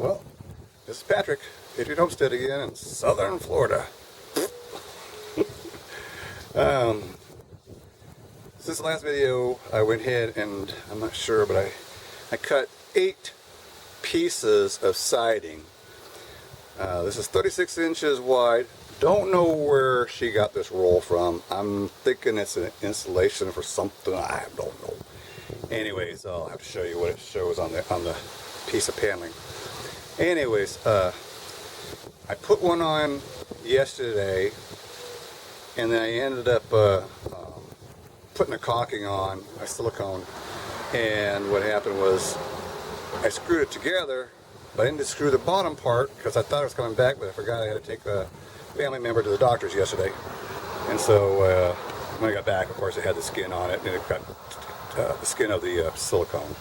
Well, this is Patrick, Patriot Homestead again in southern Florida. Since the last video, I went ahead and, I'm not sure, but I cut 8 pieces of siding. This is 36 inches wide. Don't know where she got this roll from. I'm thinking it's an installation for something. I don't know. Anyways, I'll have to show you what it shows on the piece of paneling. Anyways, I put one on yesterday, and then I ended up putting a caulking on, a silicone, and what happened was I screwed it together, but I didn't screw the bottom part because I thought it was coming back, but I forgot I had to take a family member to the doctor's yesterday. And so when I got back, of course, it had the skin on it, and it got the skin of the silicone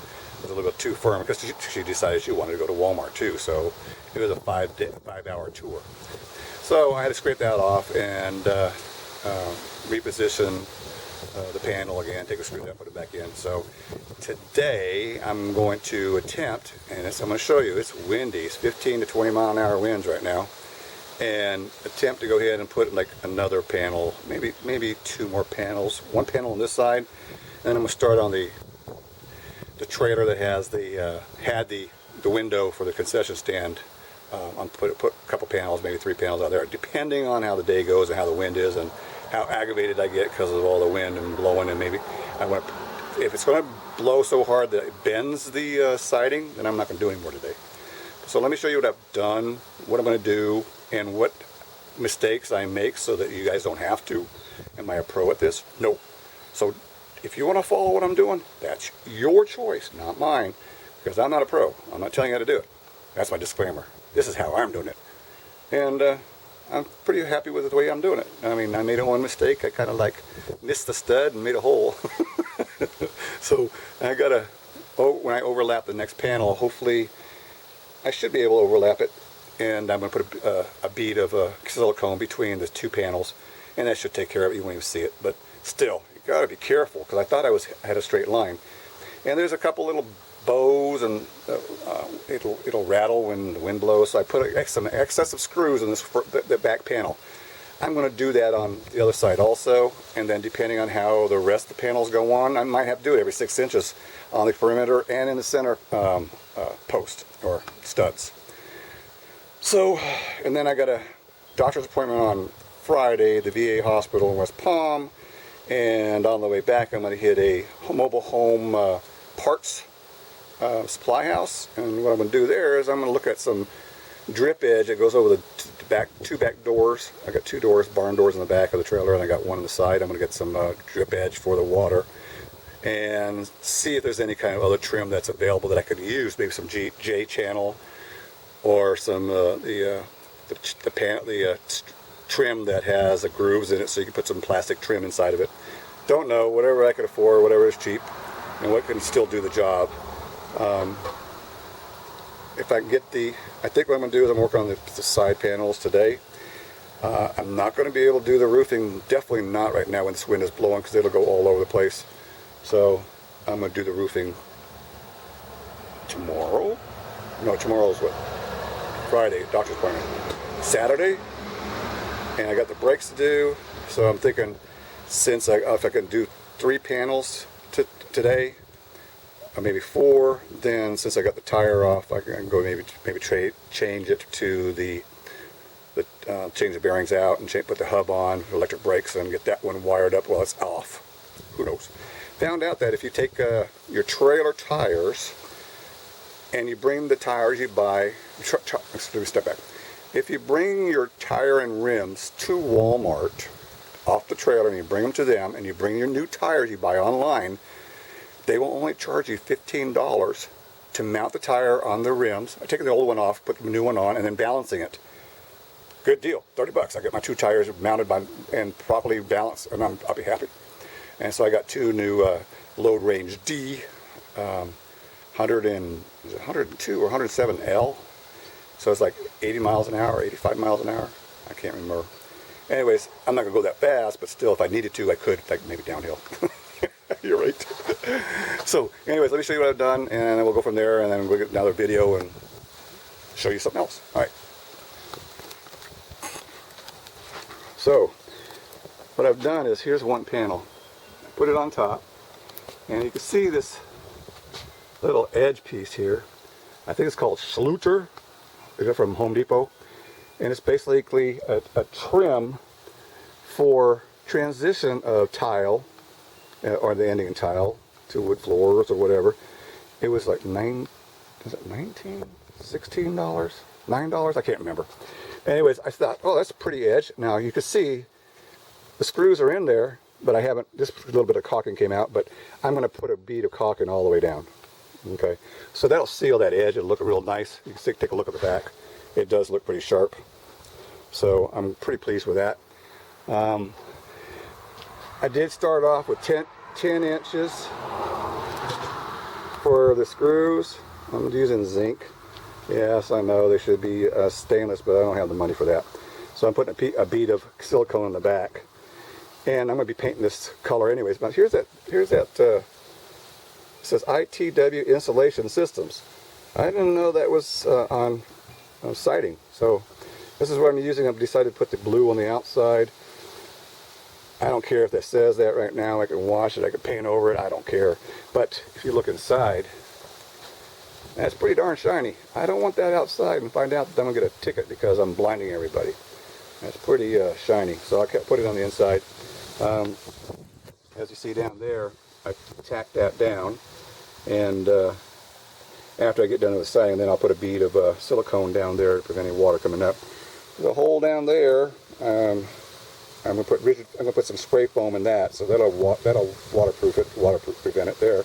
was a little bit too firm because she decided she wanted to go to Walmart too, so it was a 5-hour tour. So I had to scrape that off and reposition the panel again, take a screw out, put it back in. So today I'm going to attempt, and I'm going to show you, it's windy, it's 15 to 20 mile an hour winds right now, and attempt to go ahead and put like another panel, maybe 2 more panels, 1 panel on this side, and I'm going to start on the trailer that has had the window for the concession stand. I'll put a couple panels, maybe 3 panels out there, depending on how the day goes and how the wind is and how aggravated I get because of all the wind and blowing. And maybe I want to, if it's going to blow so hard that it bends the siding, then I'm not going to do any more today. So let me show you what I've done, what I'm going to do, and what mistakes I make so that you guys don't have to. Am I a pro at this? No. So if you want to follow what I'm doing, that's your choice, not mine, because I'm not a pro. I'm not telling you how to do it. That's my disclaimer. This is how I'm doing it. And I'm pretty happy with the way I'm doing it. I mean, I made one mistake. I kind of like missed the stud and made a hole. So I gotta, when I overlap the next panel, hopefully I should be able to overlap it. And I'm going to put a bead of silicone between the 2 panels, and that should take care of it. You won't even see it, but still, you got to be careful because I thought I had a straight line. And there's a couple little bows, and it'll rattle when the wind blows. So I put some excessive screws in the back panel. I'm going to do that on the other side also, and then depending on how the rest of the panels go on, I might have to do it every 6 inches on the perimeter and in the center post or studs. So, and then I got a doctor's appointment on Friday, the VA hospital in West Palm, and on the way back I'm going to hit a mobile home parts supply house, and what I'm going to do there is I'm going to look at some drip edge that goes over the two back doors. I got 2 doors, barn doors in the back of the trailer, and I got 1 on the side. I'm going to get some drip edge for the water and see if there's any kind of other trim that's available that I could use, maybe some J channel or some trim that has grooves in it, so you can put some plastic trim inside of it. Don't know, whatever I could afford, whatever is cheap, and what can still do the job. If I can get I think what I'm going to do is I'm working on the side panels today. I'm not going to be able to do the roofing, definitely not right now when this wind is blowing, because it'll go all over the place. So I'm going to do the roofing tomorrow. No, tomorrow is what? Friday, doctor's appointment. Saturday, and I got the brakes to do, so I'm thinking if I can do 3 panels today, or maybe 4, then since I got the tire off, I can go maybe change it to change the bearings out and put the hub on, electric brakes, and get that one wired up while it's off. Who knows? Found out that if you take your trailer tires and you bring the tires you buy, let me step back. If you bring your tire and rims to Walmart off the trailer and you bring them to them, and you bring your new tires you buy online, they will only charge you $15 to mount the tire on the rims. I take the old one off, put the new one on, and then balancing it. Good deal, $30. I get my 2 tires mounted and properly balanced, and I'll be happy. And so I got 2 new load range D 102 or 107L. So it's like 80 miles an hour, 85 miles an hour. I can't remember. Anyways, I'm not going to go that fast, but still, if I needed to, I could, like maybe downhill. You're right. So, anyways, let me show you what I've done, and then we'll go from there, and then we'll get another video and show you something else. All right. So what I've done is, here's one panel. I put it on top, and you can see this little edge piece here. I think it's called Schluter. It's from Home Depot, and it's basically a trim for transition of tile, or the ending tile, to wood floors or whatever. It was like $19, $16, $9, I can't remember. Anyways, I thought, oh, that's a pretty edge. Now you can see the screws are in there, but I haven't, just a little bit of caulking came out, but I'm going to put a bead of caulking all the way down. Okay, so that'll seal that edge. It'll look real nice. You can see, take a look at the back. It does look pretty sharp. So I'm pretty pleased with that. I did start off with 10 inches for the screws. I'm using zinc. Yes, I know they should be stainless, but I don't have the money for that. So I'm putting a bead of silicone in the back, and I'm going to be painting this color anyways. But here's that. It says ITW Insulation Systems. I didn't know that was on siding. So this is what I'm using. I've decided to put the blue on the outside. I don't care if that says that right now. I can wash it, I can paint over it, I don't care. But if you look inside, that's pretty darn shiny. I don't want that outside and find out that I'm going to get a ticket because I'm blinding everybody. That's pretty shiny. So I put it on the inside. As you see down there, I tack that down, and after I get done with the siding, then I'll put a bead of silicone down there to prevent any water coming up. There's a hole down there. I'm gonna put some spray foam in that, so that'll waterproof it, prevent it there.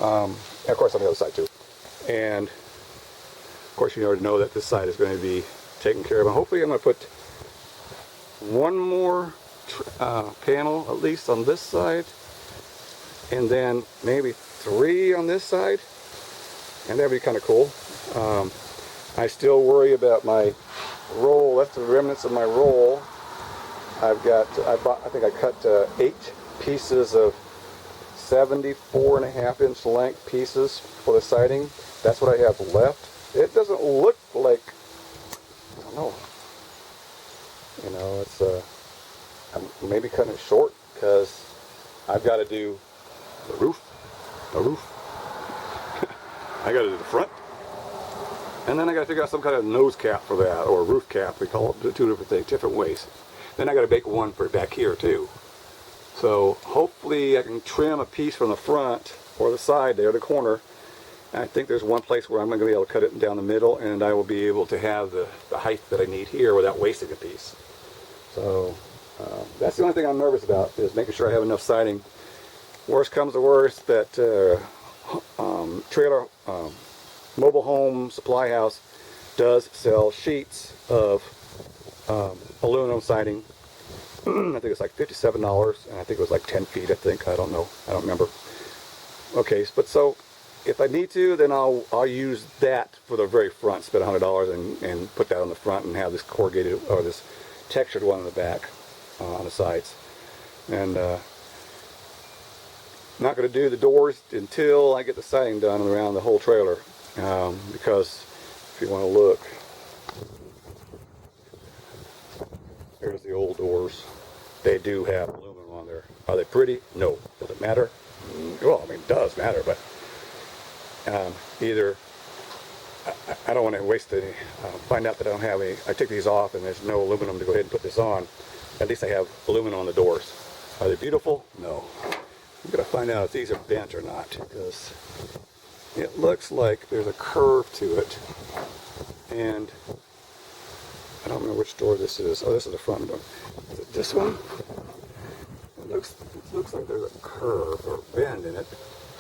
And of course on the other side too. And of course you already know that this side is going to be taken care of. And hopefully I'm going to put one more panel at least on this side, and then maybe 3 on this side, and that'd be kind of cool. I still worry about my roll. That's the remnants of my roll. I think I cut 8 pieces of 74.5-inch length pieces for the siding. That's what I have left. It doesn't look like, I don't know. You know, it's I'm maybe cutting it short because I've got to do the roof. I got to do the front, and then I got to figure out some kind of nose cap for that, or roof cap. We call it 2 different things, different ways. Then I got to make one for back here too. So hopefully I can trim a piece from the front or the side there, the corner. And I think there's one place where I'm going to be able to cut it down the middle, and I will be able to have the height that I need here without wasting a piece. So that's the only thing I'm nervous about, is making sure I have enough siding. Worst comes to worst, that trailer mobile home supply house does sell sheets of aluminum siding. I think it's like $57, and I think it was like 10 feet, I think. I don't know. I don't remember. Okay, but so if I need to, then I'll use that for the very front, spend $100 and put that on the front and have this corrugated, or this textured one on the back, on the sides. And not going to do the doors until I get the siding done around the whole trailer, because if you want to look, here's the old doors. They do have aluminum on there. Are they pretty? No. Does it matter? Well, I mean, it does matter, but either I don't want to waste any, find out that I don't have any, I take these off and there's no aluminum to go ahead and put this on. At least I have aluminum on the doors. Are they beautiful? No. I'm going to find out if these are bent or not, because it looks like there's a curve to it. And I don't know which door this is. Oh, this is the front door. Is it this one? It looks like there's a curve or bend in it,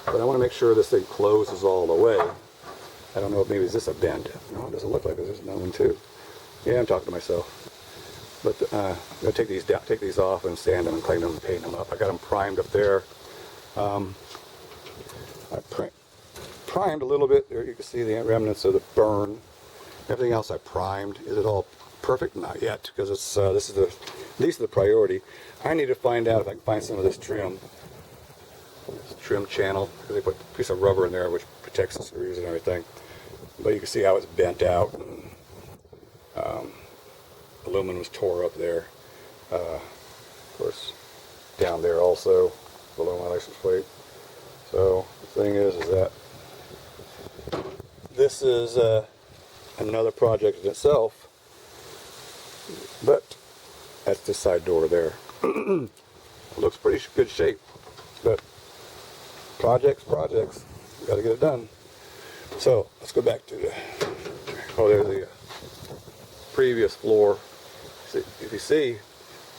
but I want to make sure this thing closes all the way. I don't know if maybe is this a bend. No, it doesn't look like it. There's another one too. Yeah, I'm talking to myself. But I'm going to take these down, take these off and sand them and clean them and paint them up. I got them primed up there. I primed a little bit. There you can see the remnants of the burn. Everything else I primed. Is it all perfect? Not yet, because it's these are the priority. I need to find out if I can find some of this trim channel, because they put a piece of rubber in there which protects the screws and everything. but you can see how it's bent out. And, aluminum was tore up there. Of course, down there also, below my license plate. So the thing is that this is another project in itself, but that's the side door there. Looks pretty good shape, but projects, got to get it done. So let's go back to there's the previous floor. If you see,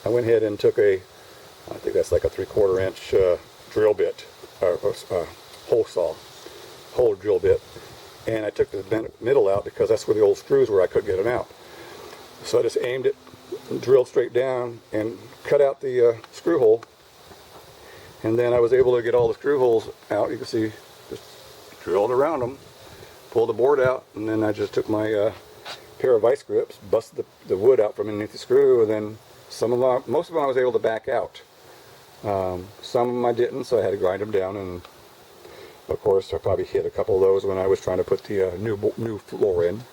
I went ahead and took I think that's like a 3/4 inch drill bit, hole drill bit, and I took the middle out because that's where the old screws were. I couldn't get them out, so I just aimed it, drilled straight down, and cut out the screw hole. And then I was able to get all the screw holes out. You can see, just drilled around them, pulled the board out, and then I just took my pair of vice grips, busted the wood out from underneath the screw, and then most of them I was able to back out. Some of them I didn't, so I had to grind them down, and of course I probably hit a couple of those when I was trying to put the new floor in.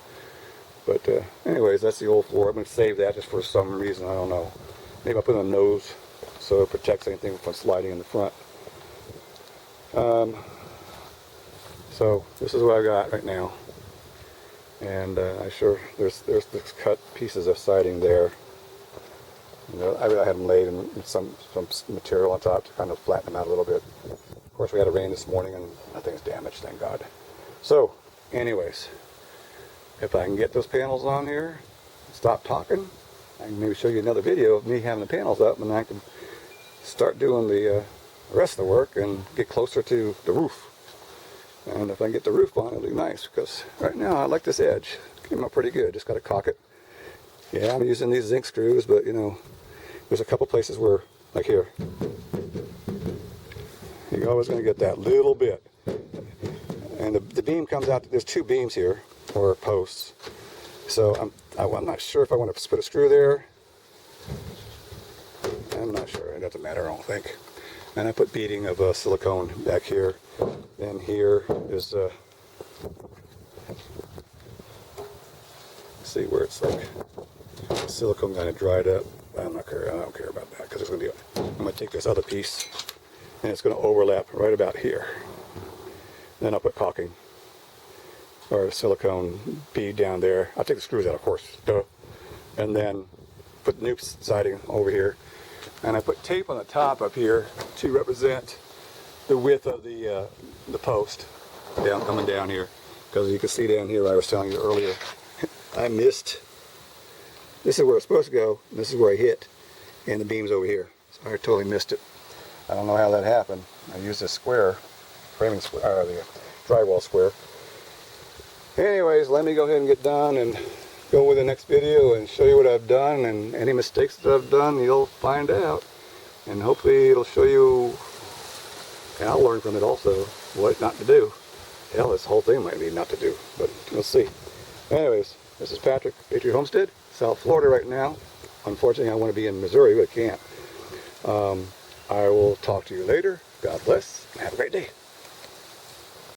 But anyways, that's the old floor. I'm going to save that just for some reason, I don't know. Maybe I'll put it on the nose so it protects anything from sliding in the front. So this is what I got right now. And there's cut pieces of siding there. You know, I had them laid in some material on top to kind of flatten them out a little bit. Of course, we had a rain this morning and nothing's damaged, thank God. So, anyways, if I can get those panels on here, stop talking, I can maybe show you another video of me having the panels up, and I can start doing the rest of the work and get closer to the roof. And if I can get the roof on, it'll be nice, because right now I like this edge. It came out pretty good. Just got to caulk it. Yeah, I'm using these zinc screws, but you know, there's a couple places where, like here, you're always going to get that little bit. And the beam comes out, there's two beams here, or posts. So I'm not sure if I want to put a screw there. I'm not sure. It doesn't matter, I don't think. And I put beading of silicone back here. And here is, see where it's like silicone kind of dried up. I don't care about that, because I'm going to take this other piece and it's going to overlap right about here. Then I'll put caulking or silicone bead down there. I'll take the screws out, of course, and then put the new siding over here. And I put tape on the top up here to represent the width of the post coming down here, because you can see down here, I was telling you earlier, I missed. This is where it's supposed to go, and this is where I hit, and the beam's over here. So I totally missed it. I don't know how that happened. I used a square, framing square, or the drywall square. Anyways, let me go ahead and get done and go with the next video and show you what I've done, and any mistakes that I've done, you'll find out. And hopefully it'll show you, and I'll learn from it also, what not to do. Hell, this whole thing might be not to do, but we'll see. Anyways, this is Patrick, Patriot Homestead, South Florida right now. Unfortunately, I want to be in Missouri, but I can't. I will talk to you later. God bless, and have a great day.